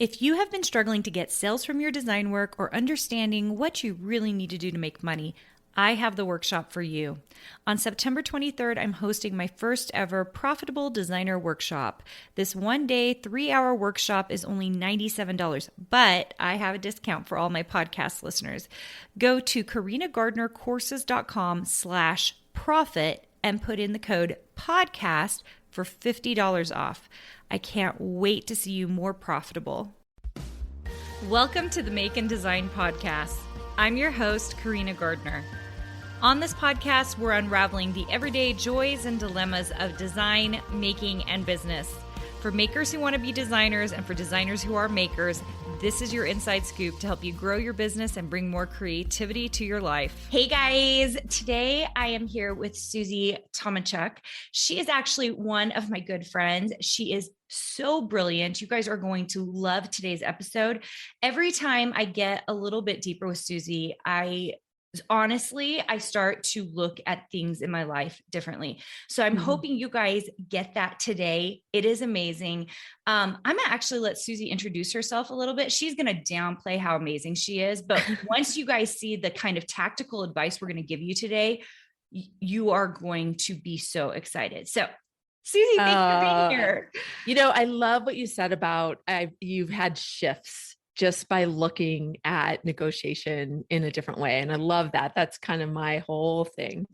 If you have been struggling to get sales from your design work or understanding what you really need to do to make money, I have the workshop for you. On September 23rd, I'm hosting my first ever Profitable Designer Workshop. This 1-day, 3-hour workshop is only $97, but I have a discount for all my podcast listeners. Go to carinagardnercourses.com/profit and put in the code podcast for $50 off. I can't wait to see you more profitable. Welcome to the Make and Design Podcast. I'm your host, Carina Gardner. On this podcast, we're unraveling the everyday joys and dilemmas of design, making, and business. For makers who want to be designers and for designers who are makers, this is your inside scoop to help you grow your business and bring more creativity to your life. Hey guys, today I am here with Susie Tomenchok. She is actually one of my good friends. She is so brilliant. You guys are going to love today's episode. Every time I get a little bit deeper with Susie, I start to look at things in my life differently. So I'm hoping you guys get that today. It is amazing. I'm going to actually let Susie introduce herself a little bit. She's going to downplay how amazing she is. But once you guys see the kind of tactical advice we're going to give you today, you are going to be so excited. So Susie, thanks for being here. You know, I love what you said about you've had shifts just by looking at negotiation in a different way. And I love that. That's kind of my whole thing.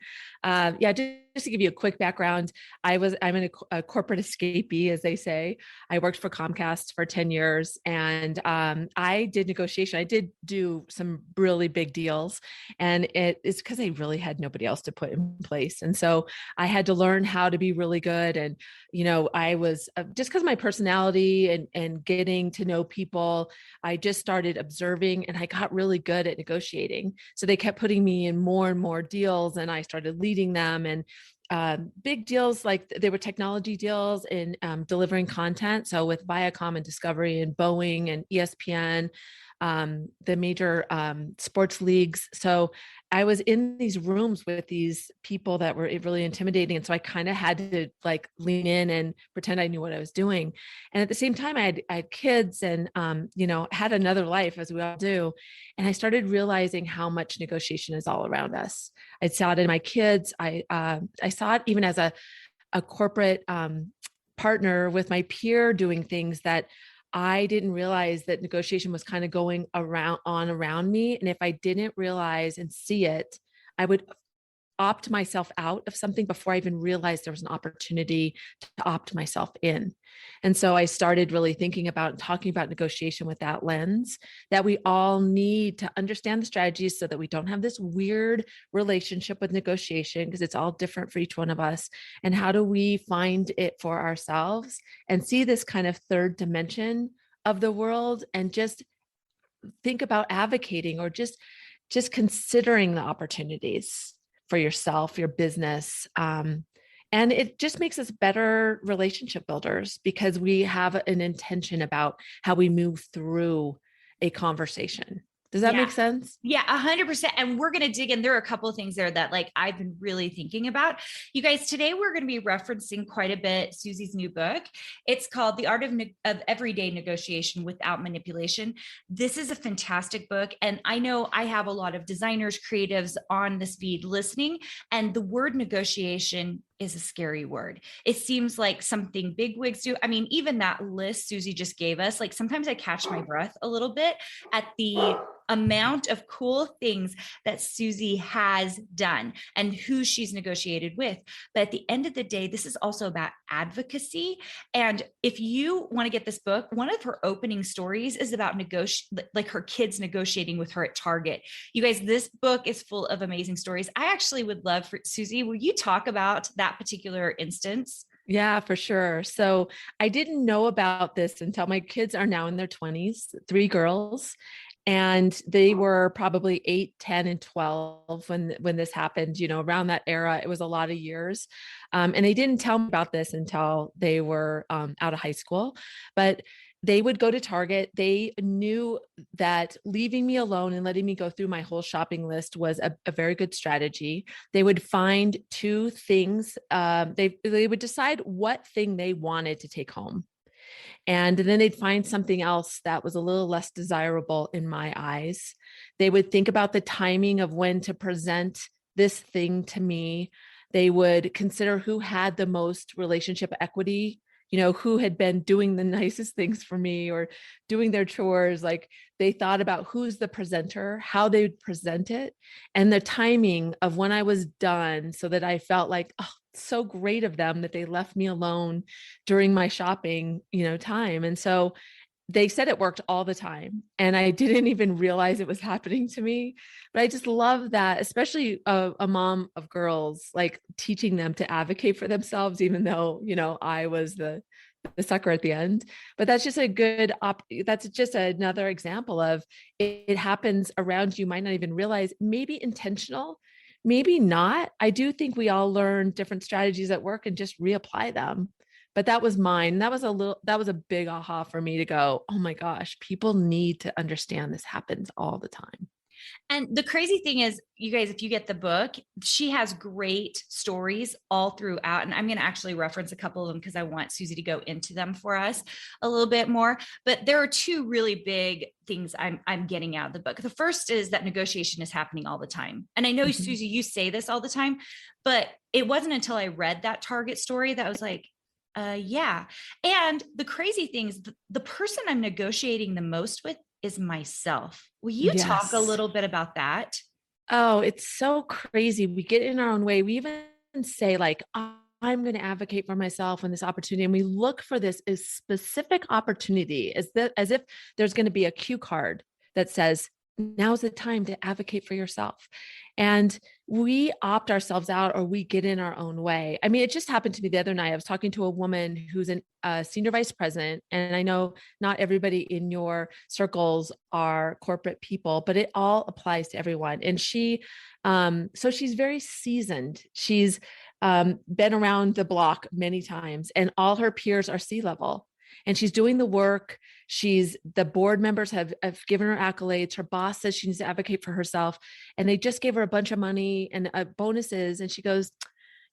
Just to give you a quick background, I'm a corporate escapee, as they say. I worked for Comcast for 10 years and I did negotiation. I did do some really big deals, and it's because I really had nobody else to put in place. And so I had to learn how to be really good. And, you know, I was just because of my personality and getting to know people, I just started observing and I got really good at negotiating. So they kept putting me in more and more deals and I started leading them, and big deals, like they were technology deals in delivering content. So with Viacom and Discovery and Boeing and ESPN, the major sports leagues. So I was in these rooms with these people that were really intimidating. And so I kind of had to like lean in and pretend I knew what I was doing. And at the same time, I had kids and, had another life, as we all do. And I started realizing how much negotiation is all around us. I saw it in my kids. I saw it even as a corporate partner with my peer doing things that I didn't realize that negotiation was kind of going around me. And if I didn't realize and see it, I would opt myself out of something before I even realized there was an opportunity to opt myself in. And so I started really thinking about and talking about negotiation with that lens, that we all need to understand the strategies so that we don't have this weird relationship with negotiation, because it's all different for each one of us. And how do we find it for ourselves and see this kind of third dimension of the world and just think about advocating or just considering the opportunities for yourself, your business. And it just makes us better relationship builders because we have an intention about how we move through a conversation. Does that make sense? Yeah, 100%. And we're going to dig in. There are a couple of things there that like I've been really thinking about. You guys, today we're going to be referencing quite a bit Susie's new book. It's called The Art of Everyday Negotiation Without Manipulation. This is a fantastic book. And I know I have a lot of designers, creatives on this feed listening, and the word negotiation is a scary word. It seems like something bigwigs do. I mean, even that list Susie just gave us, like sometimes I catch my breath a little bit at the amount of cool things that Susie has done and who she's negotiated with. But at the end of the day, this is also about advocacy. And if you want to get this book, one of her opening stories is about like her kids negotiating with her at Target. You guys, this book is full of amazing stories. I actually would love for Susie, will you talk about that particular instance? Yeah, for sure. So I didn't know about this until my kids are now in their 20s, 3 girls. And they were probably 8, 10, and 12 when this happened, around that era. It was a lot of years. And they didn't tell me about this until they were out of high school. But they would go to Target. They knew that leaving me alone and letting me go through my whole shopping list was a very good strategy. They would find 2 things. They would decide what thing they wanted to take home. And then they'd find something else that was a little less desirable in my eyes. They would think about the timing of when to present this thing to me. They would consider who had the most relationship equity, who had been doing the nicest things for me or doing their chores. Like they thought about who's the presenter, how they would present it, and the timing of when I was done so that I felt like, oh, it's so great of them that they left me alone during my shopping, time. And so they said it worked all the time. And I didn't even realize it was happening to me. But I just love that, especially a mom of girls, like teaching them to advocate for themselves, even though, I was the sucker at the end. But that's just that's just another example of it happens around you, might not even realize, maybe intentional, maybe not. I do think we all learn different strategies at work and just reapply them. But that was mine. That was a big aha for me to go, oh my gosh, people need to understand this happens all the time. And the crazy thing is, you guys, if you get the book, she has great stories all throughout. And I'm going to actually reference a couple of them because I want Susie to go into them for us a little bit more. But there are two really big things I'm getting out of the book. The first is that negotiation is happening all the time. And I know, Susie, you say this all the time, but it wasn't until I read that Target story that I was like, yeah. And the crazy thing is the person I'm negotiating the most with is myself. Will you talk a little bit about that? Oh, it's so crazy. We get in our own way. We even say like, I'm going to advocate for myself in this opportunity. And we look for this as specific opportunity as if there's going to be a cue card that says, now's the time to advocate for yourself. And we opt ourselves out or we get in our own way. I mean, it just happened to me the other night. I was talking to a woman who's a senior vice president. And I know not everybody in your circles are corporate people, but it all applies to everyone. And so she's very seasoned. She's been around the block many times and all her peers are C-level. And she's doing the work. The board members have given her accolades. Her boss says she needs to advocate for herself. And they just gave her a bunch of money and bonuses. And she goes,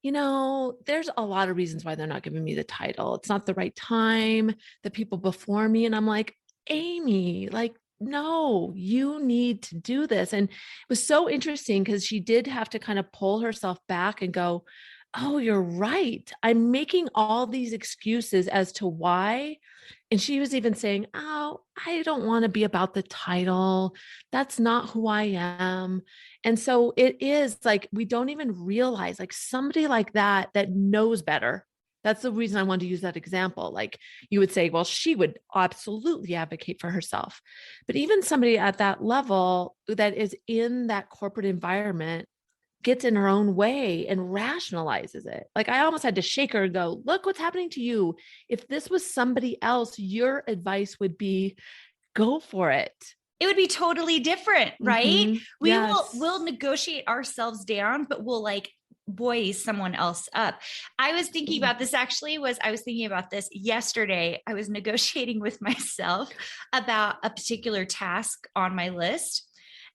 there's a lot of reasons why they're not giving me the title. It's not the right time, the people before me. And I'm like, Amy, like, no, you need to do this. And it was so interesting because she did have to kind of pull herself back and go, oh, you're right. I'm making all these excuses as to why. And she was even saying, oh, I don't want to be about the title. That's not who I am. And so it is like, we don't even realize like somebody like that knows better. That's the reason I wanted to use that example. Like you would say, well, she would absolutely advocate for herself. But even somebody at that level that is in that corporate environment gets in her own way and rationalizes it. Like I almost had to shake her and go, look what's happening to you. If this was somebody else, your advice would be go for it. It would be totally different, right? Mm-hmm. We'll negotiate ourselves down, but we'll like buoy someone else up. I was thinking about this yesterday. I was negotiating with myself about a particular task on my list.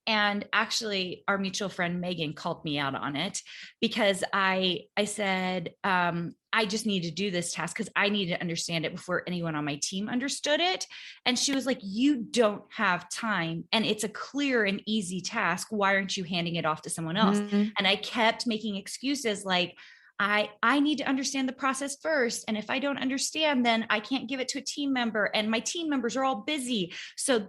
And actually, our mutual friend Megan called me out on it because I said, I just need to do this task because I need to understand it before anyone on my team understood it. And she was like, you don't have time. And it's a clear and easy task. Why aren't you handing it off to someone else? Mm-hmm. And I kept making excuses like, I need to understand the process first. And if I don't understand, then I can't give it to a team member. And my team members are all busy. So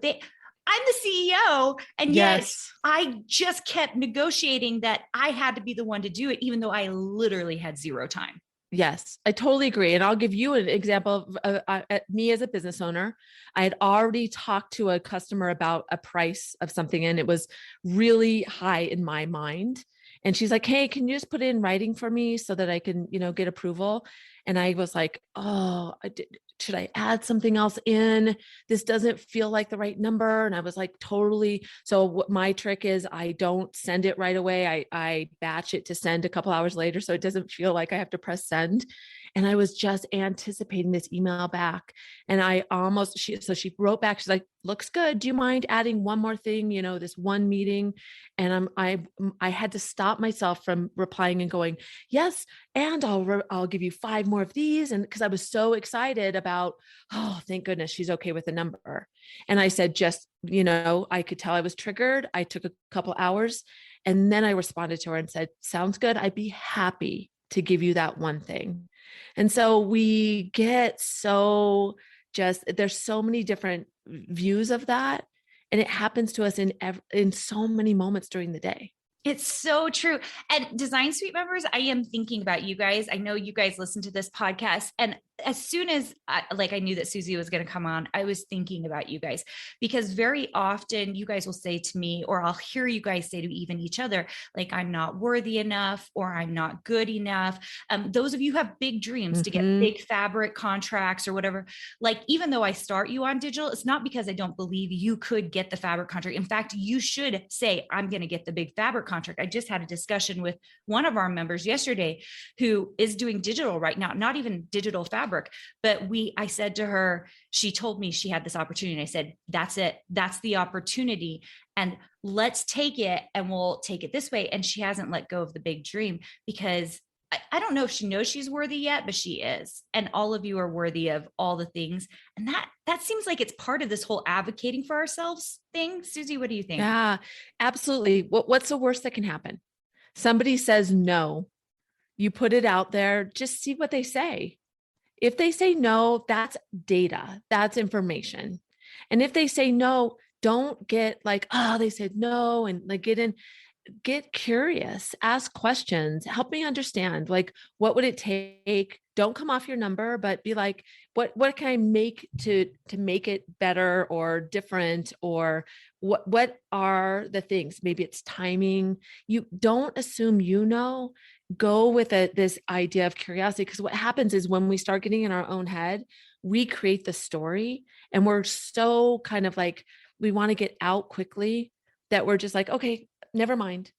I'm the CEO. And yet I just kept negotiating that I had to be the one to do it, even though I literally had zero time. Yes, I totally agree. And I'll give you an example of me as a business owner. I had already talked to a customer about a price of something and it was really high in my mind. And she's like, hey, can you just put it in writing for me so that I can, get approval? And I was like, oh, should I add something else in? This doesn't feel like the right number. And I was like, totally. So what my trick is I don't send it right away. I batch it to send a couple hours later. So it doesn't feel like I have to press send. And I was just anticipating this email back. And she wrote back, she's like, looks good. Do you mind adding one more thing, this one meeting? And I had to stop myself from replying and going, yes. And I'll give you 5 more of these. And because I was so excited about, oh, thank goodness she's okay with the number. And I said, I could tell I was triggered. I took a couple hours and then I responded to her and said, sounds good. I'd be happy to give you that one thing. And so we get there's so many different views of that. And it happens to us in so many moments during the day. It's so true. And Design Suite members, I am thinking about you guys. I know you guys listen to this podcast. And as soon as I knew that Susie was going to come on, I was thinking about you guys, because very often you guys will say to me, or I'll hear you guys say to even each other, like, I'm not worthy enough, or I'm not good enough. Those of you who have big dreams to get big fabric contracts or whatever. Like, even though I start you on digital, it's not because I don't believe you could get the fabric contract. In fact, you should say, I'm going to get the big fabric contract. I just had a discussion with one of our members yesterday who is doing digital right now, not even digital fabric. But I said to her, she told me she had this opportunity. And I said, that's it. That's the opportunity. And let's take it, and we'll take it this way. And she hasn't let go of the big dream, because I don't know if she knows she's worthy yet, but she is. And all of you are worthy of all the things. And that seems like it's part of this whole advocating for ourselves thing. Susie, what do you think? Yeah, absolutely. What's the worst that can happen? Somebody says no. You put it out there, just see what they say. If they say no, that's data, that's information. And if they say no, don't get like, oh, they said no, and like get curious, ask questions, help me understand, like, what would it take? Don't come off your number, but be like, what can I make to make it better or different? Or what are the things? Maybe it's timing. You don't assume, go with this idea of curiosity. Because what happens is when we start getting in our own head, we create the story, and we're so kind of like, we want to get out quickly that we're just like, okay, never mind.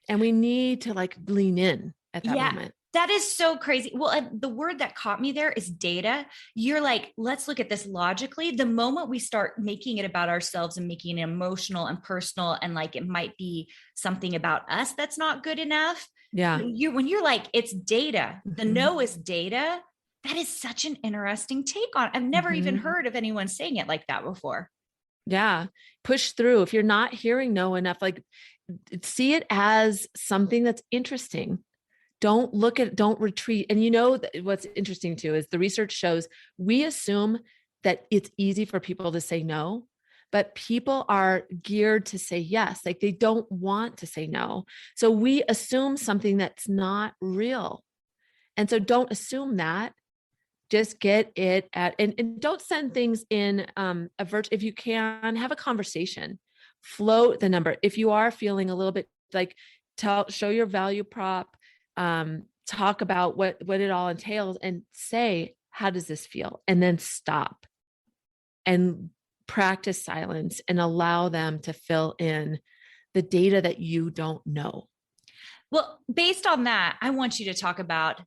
And we need to like lean in at that moment. That is so crazy. Well, the word that caught me there is data. You're like, let's look at this logically. The moment we start making it about ourselves and making it emotional and personal, and like, it might be something about us that's not good enough. Yeah. When you're like, it's data, the no is data. That is such an interesting take on it. I've never even heard of anyone saying it like that before. Yeah. Push through. If you're not hearing no enough, like, see it as something that's interesting. Don't retreat. And what's interesting too is the research shows we assume that it's easy for people to say no, but people are geared to say yes. Like, they don't want to say no. So we assume something that's not real. And so don't assume that. Just get it and don't send things in if you can, have a conversation, float the number. If you are feeling a little bit like, show your value prop, talk about what it all entails, and say, how does this feel? And then stop and practice silence and allow them to fill in the data that you don't know. Well, based on that, I want you to talk about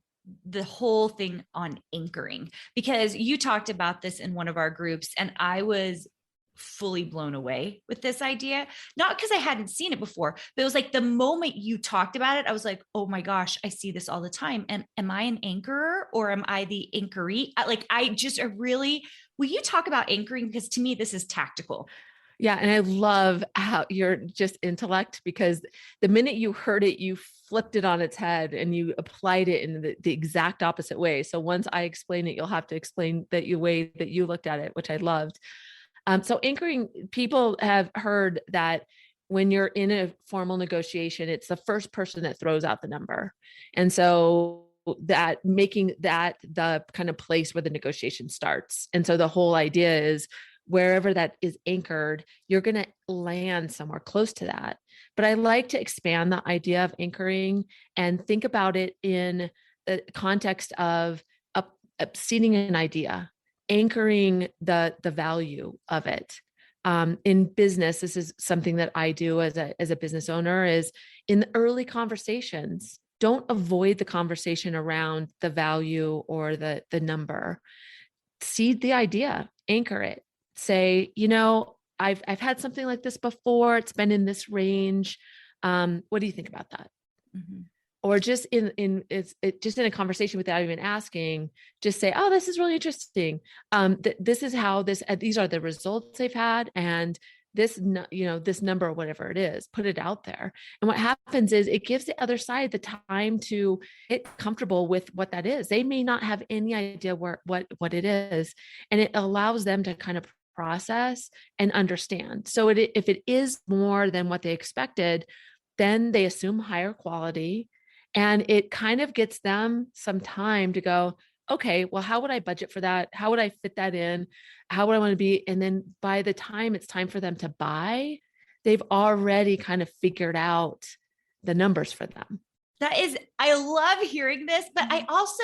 the whole thing on anchoring, because you talked about this in one of our groups, and I was fully blown away with this idea, not because I hadn't seen it before, but it was like the moment you talked about it, I was like, oh my gosh, I see this all the time. And am I an anchorer, or am I the anchoree? Will you talk about anchoring? Because to me, this is tactical. Yeah. And I love how you're just intellect, because the minute you heard it, you flipped it on its head and you applied it in the exact opposite way. So once I explain it, you'll have to explain the way that you looked at it, which I loved. So anchoring, people have heard that when you're in a formal negotiation, it's the first person that throws out the number. And so that making that the kind of place where the negotiation starts. And so the whole idea is, wherever that is anchored, you're going to land somewhere close to that. But I like to expand the idea of anchoring and think about it in the context of seeding an idea, anchoring the value of it. In business, this is something that I do as a business owner, is in the early conversations, don't avoid the conversation around the value or the number. Seed the idea, anchor it, say, I've had something like this before. It's been in this range. What do you think about that? Mm-hmm. Or just just in a conversation without even asking, just say, oh, this is really interesting. This is how these are the results they've had. And this number or whatever it is, put it out there. And what happens is it gives the other side the time to get comfortable with what that is. They may not have any idea what it is. And it allows them to kind of process and understand. So if it is more than what they expected, then they assume higher quality. And it kind of gets them some time to go, okay, well, how would I budget for that? How would I fit that in? How would I want to be? And then by the time it's time for them to buy, they've already kind of figured out the numbers for them. I love hearing this, but I also,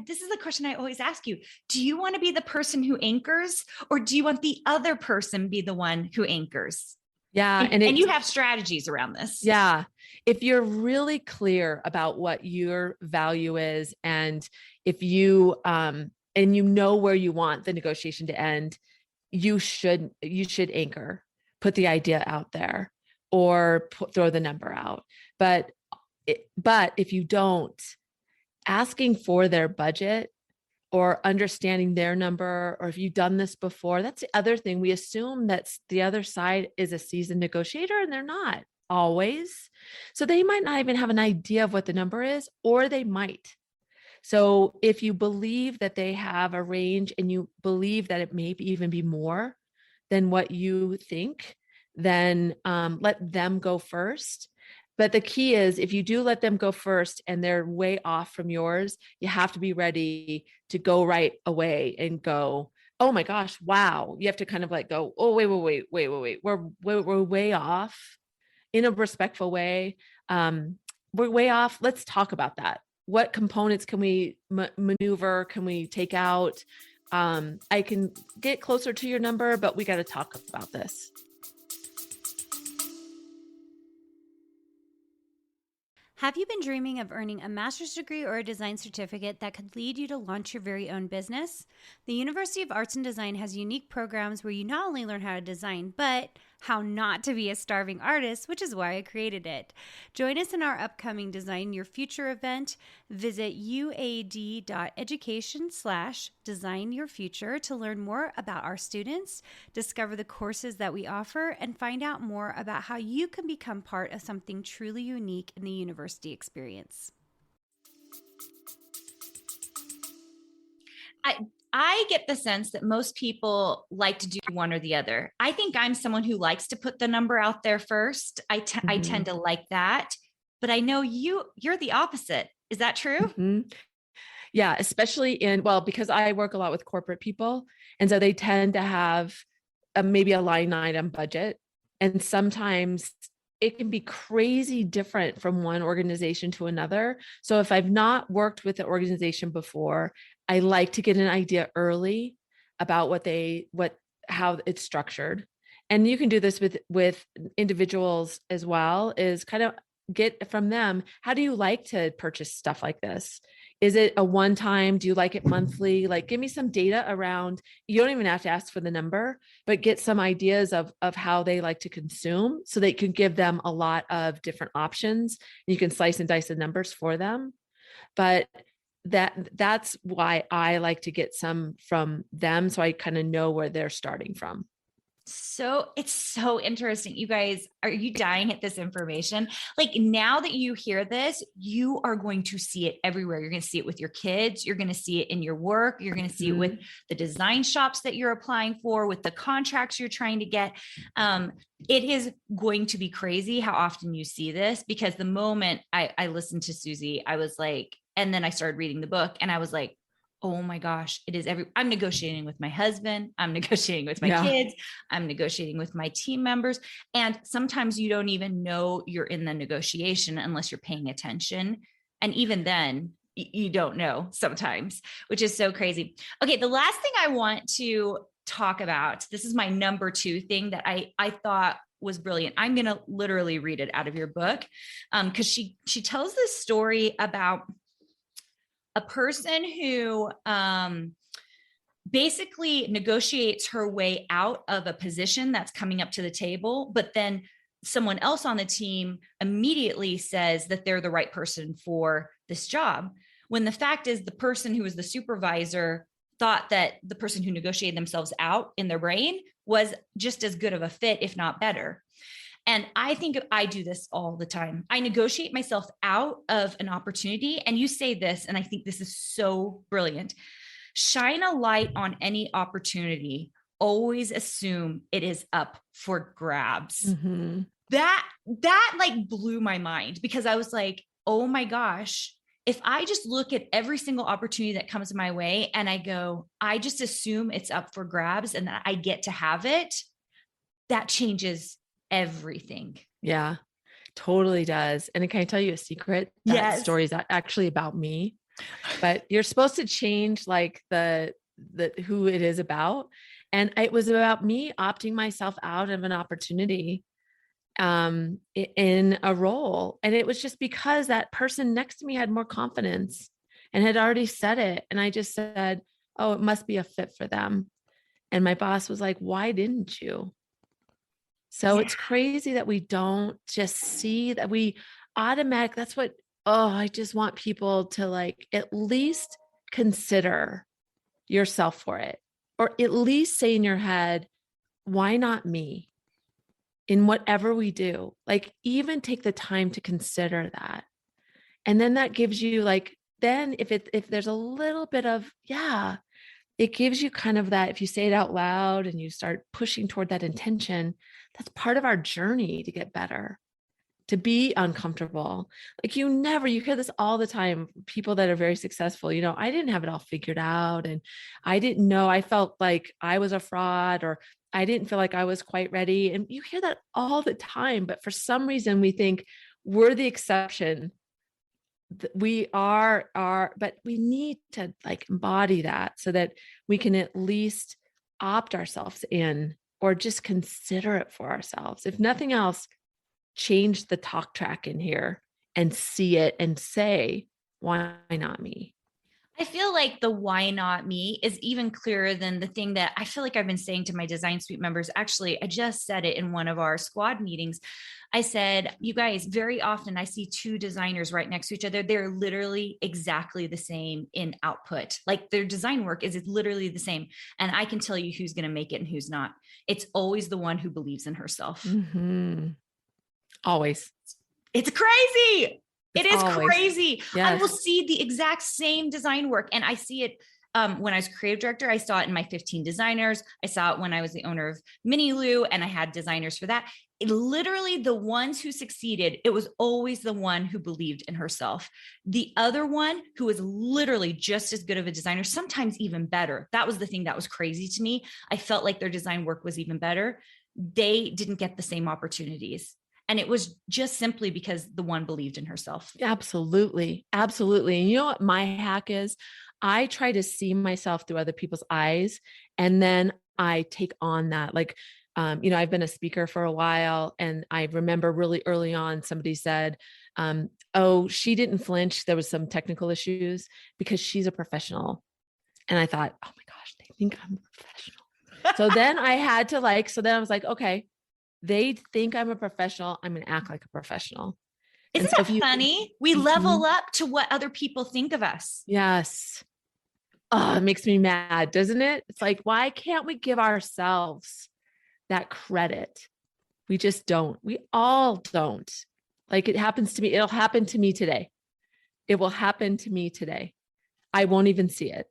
this is the question I always ask you. Do you want to be the person who anchors, or do you want the other person be the one who anchors? Yeah. And you have strategies around this. Yeah. If you're really clear about what your value is, and if you, and you know where you want the negotiation to end, you should anchor, put the idea out there, or throw the number out. But if you don't, asking for their budget or understanding their number, or if you've done this before, that's the other thing. We assume that the other side is a seasoned negotiator, and they're not always. So they might not even have an idea of what the number is, or they might. So if you believe that they have a range, and you believe that it may even be more than what you think, then let them go first. But the key is, if you do let them go first and they're way off from yours, you have to be ready to go right away and go, oh my gosh, wow. You have to kind of like go, oh, wait. We're way off, in a respectful way. We're way off. Let's talk about that. What components can we maneuver? Can we take out? I can get closer to your number, but we got to talk about this. Have you been dreaming of earning a master's degree or a design certificate that could lead you to launch your very own business? The University of Arts and Design has unique programs where you not only learn how to design, but how not to be a starving artist, which is why I created it. Join us in our upcoming Design Your Future event. Visit uad.education/designyourfuture to learn more about our students, discover the courses that we offer, and find out more about how you can become part of something truly unique in the university experience. I get the sense that most people like to do one or the other. I think I'm someone who likes to put the number out there first. I tend to like that, but I know you're the opposite. Is that true? Mm-hmm. Yeah, especially because I work a lot with corporate people. And so they tend to have maybe a line item budget. And sometimes it can be crazy different from one organization to another. So if I've not worked with the organization before, I like to get an idea early about how it's structured. And you can do this with individuals as well, is kind of get from them, how do you like to purchase stuff like this? Is it a one-time? Do you like it monthly? Like, give me some data around, you don't even have to ask for the number, but get some ideas of how they like to consume, so that you can give them a lot of different options. You can slice and dice the numbers for them. But that's why I like to get some from them, so I kind of know where they're starting from. So it's so interesting. You guys, are you dying at this information? Like, now that you hear this, you are going to see it everywhere. You're going to see it with your kids. You're going to see it in your work. You're going to see it with the design shops that you're applying for, with the contracts you're trying to get. It is going to be crazy how often you see this, because the moment I listened to Susie, I was like, and then I started reading the book and I was like, oh my gosh, it is I'm negotiating with my husband. I'm negotiating with my kids. I'm negotiating with my team members. And sometimes you don't even know you're in the negotiation unless you're paying attention. And even then you don't know sometimes, which is so crazy. Okay. The last thing I want to talk about, this is my number 2 thing that I thought was brilliant. I'm going to literally read it out of your book. Cause she tells this story about a person who, basically negotiates her way out of a position that's coming up to the table, but then someone else on the team immediately says that they're the right person for this job. When the fact is, the person who was the supervisor thought that the person who negotiated themselves out in their brain was just as good of a fit, if not better. And I think I do this all the time. I negotiate myself out of an opportunity. And you say this, and I think this is so brilliant. Shine a light on any opportunity. Always assume it is up for grabs. Mm-hmm. That like blew my mind, because I was like, oh my gosh, if I just look at every single opportunity that comes my way and I go, I just assume it's up for grabs and that I get to have it, that changes everything. Yeah, totally does. And can I tell you a secret? That story is actually about me, but you're supposed to change like the who it is about. And it was about me opting myself out of an opportunity in a role. And it was just because that person next to me had more confidence and had already said it. And I just said, oh, it must be a fit for them. And my boss was like, why didn't you? So it's crazy that we don't just see that we that's what, I just want people to like at least consider yourself for it, or at least say in your head, why not me? In whatever we do, like even take the time to consider that. And then that gives you like, then if there's a little bit of, it gives you kind of that, if you say it out loud and you start pushing toward that intention, that's part of our journey to get better, to be uncomfortable. Like you hear this all the time, people that are very successful, I didn't have it all figured out. And I didn't know, I felt like I was a fraud, or I didn't feel like I was quite ready. And you hear that all the time, but for some reason we think we're the exception. We are, but we need to like embody that so that we can at least opt ourselves in, or just consider it for ourselves. If nothing else, change the talk track in here and see it and say, why not me? I feel like the why not me is even clearer than the thing that I feel like I've been saying to my design suite members. Actually, I just said it in one of our squad meetings. I said, you guys, very often I see 2 designers right next to each other. They're literally exactly the same in output. Like their design work is literally the same. And I can tell you who's going to make it and who's not. It's always the one who believes in herself. Mm-hmm. Always. It's crazy. It is always crazy. Yes. I will see the exact same design work. And I see it when I was creative director. I saw it in my 15 designers. I saw it when I was the owner of Mini Lou, and I had designers for that. Literally the ones who succeeded, it was always the one who believed in herself. The other one who was literally just as good of a designer, sometimes even better. That was the thing that was crazy to me. I felt like their design work was even better. They didn't get the same opportunities. And it was just simply because the one believed in herself. Absolutely. Absolutely. And you know what my hack is? I try to see myself through other people's eyes. And then I take on that. Like, I've been a speaker for a while, and I remember really early on, somebody said, she didn't flinch. There was some technical issues because she's a professional. And I thought, oh my gosh, they think I'm a professional. So then I had to then I was like, okay, they think I'm a professional. I'm going to act like a professional. Isn't that funny? We level up to what other people think of us. Yes. Oh, it makes me mad, doesn't it? It's like, why can't we give ourselves that credit? We just don't. We all don't. Like it happens to me. It'll happen to me today. It will happen to me today. I won't even see it.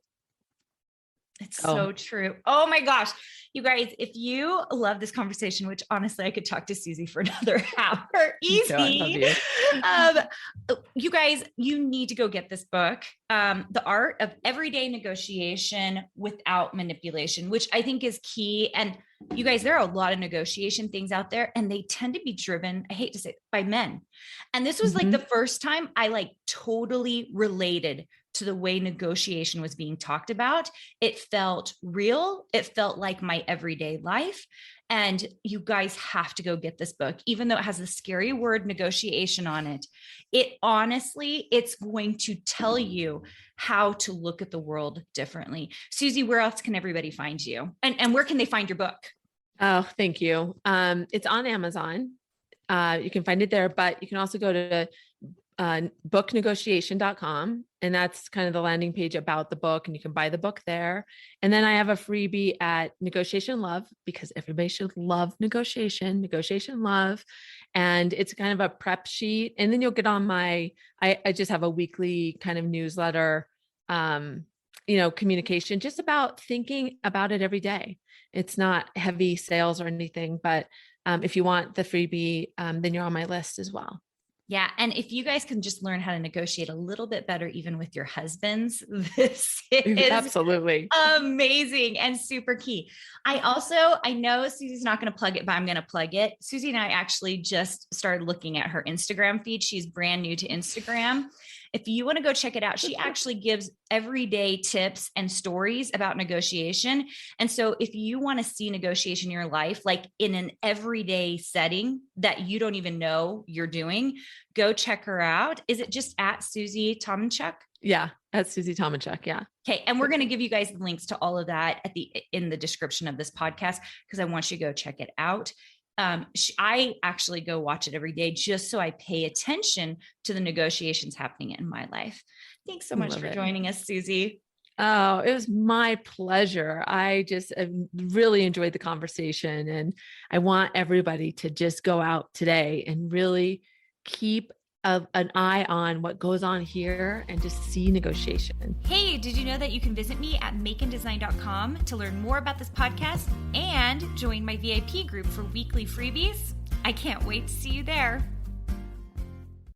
It's so true. Oh my gosh. You guys, if you love this conversation, which honestly, I could talk to Susie for another hour, easy. You guys, you need to go get this book, The Art of Everyday Negotiation Without Manipulation, which I think is key. And you guys, there are a lot of negotiation things out there, and they tend to be driven, I hate to say it, by men. And this was like the first time I like totally related to the way negotiation was being talked about. It felt real. It felt like my everyday life. And you guys have to go get this book, even though it has the scary word negotiation on it. It honestly, it's going to tell you how to look at the world differently. Susie, where else can everybody find you? And where can they find your book? Oh, thank you. It's on Amazon. You can find it there, but you can also go to booknegotiation.com. And that's kind of the landing page about the book, and you can buy the book there. And then I have a freebie at Negotiation Love, because everybody should love negotiation love. And it's kind of a prep sheet. And then you'll get on I just have a weekly kind of newsletter, communication, just about thinking about it every day. It's not heavy sales or anything, but if you want the freebie, then you're on my list as well. Yeah. And if you guys can just learn how to negotiate a little bit better, even with your husbands, this is absolutely amazing and super key. I know Susie's not going to plug it, but I'm going to plug it. Susie and I actually just started looking at her Instagram feed. She's brand new to Instagram. If you want to go check it out, she actually gives everyday tips and stories about negotiation. And so if you want to see negotiation in your life, like in an everyday setting that you don't even know you're doing, go check her out. Is it just at Susie Tomenchok? Yeah, at Susie Tomenchok. Yeah. Okay. And we're going to give you guys the links to all of that in the description of this podcast, because I want you to go check it out. I actually go watch it every day just so I pay attention to the negotiations happening in my life. Thanks so much for joining us, Susie. Oh, it was my pleasure. I just really enjoyed the conversation, and I want everybody to just go out today and really keep an eye on what goes on here and just see negotiation. Hey, did you know that you can visit me at makeanddesign.com to learn more about this podcast and join my VIP group for weekly freebies? I can't wait to see you there.